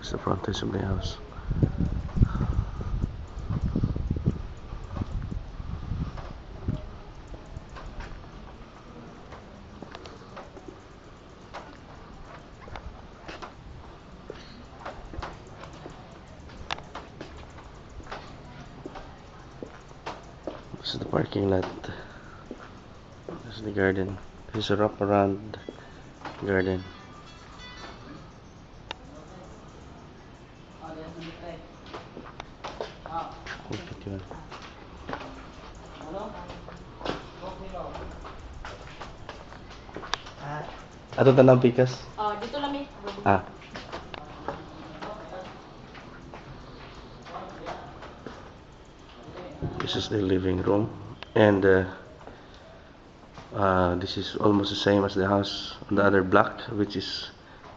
It's the frontage of the house. This is the parking lot. This is the garden. This is a wraparound garden. Ato tanang pikas. Dito lang eh. Ah. This is the living room, and this is almost the same as the house on the other block, which is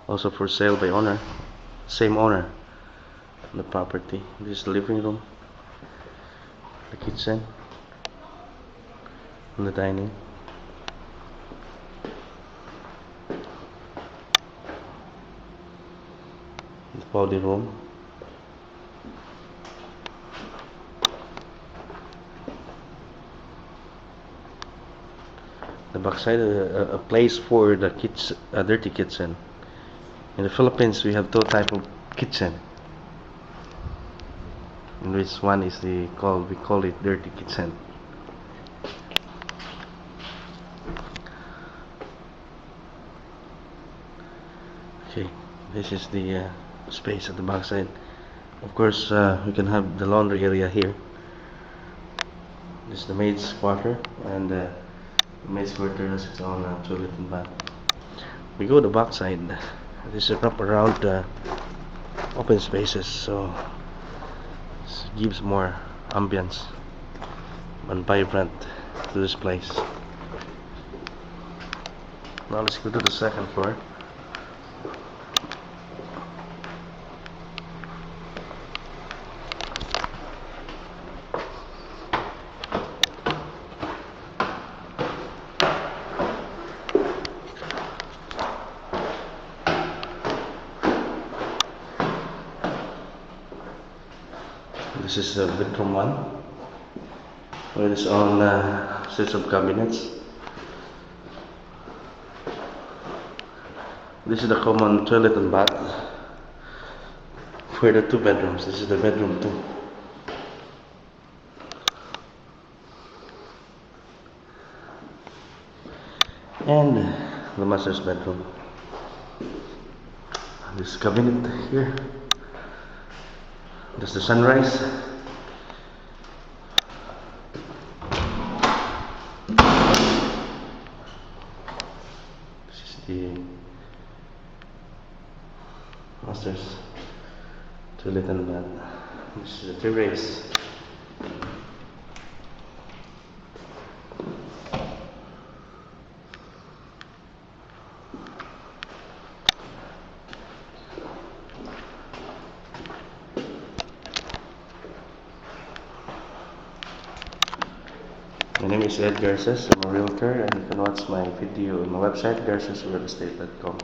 also for sale by owner, same owner, the property. This is the living room, the kitchen, and the dining. The powder room. The backside, a place for the kitchen, a dirty kitchen. In the Philippines, we have two type of kitchen. In which one is we call it dirty kitchen. Okay, this is the space at the backside. Of course, we can have the laundry area here. This is the maid's quarter, and the maid's quarter has its own toilet and bath. We go to the backside. This is up around open spaces, so this gives more ambience and vibrant to this place. Now let's go to the second floor. This is bedroom 1, with its own sets of cabinets. This is the common toilet and bath for the 2 bedrooms. This is the bedroom 2. And the master's bedroom. This cabinet here. This is the sunrise. This is the master's toilet and bath. This is the terrace. My name is Ed Garces. I'm a realtor, and you can watch my video on my website, garcesrealestate.com.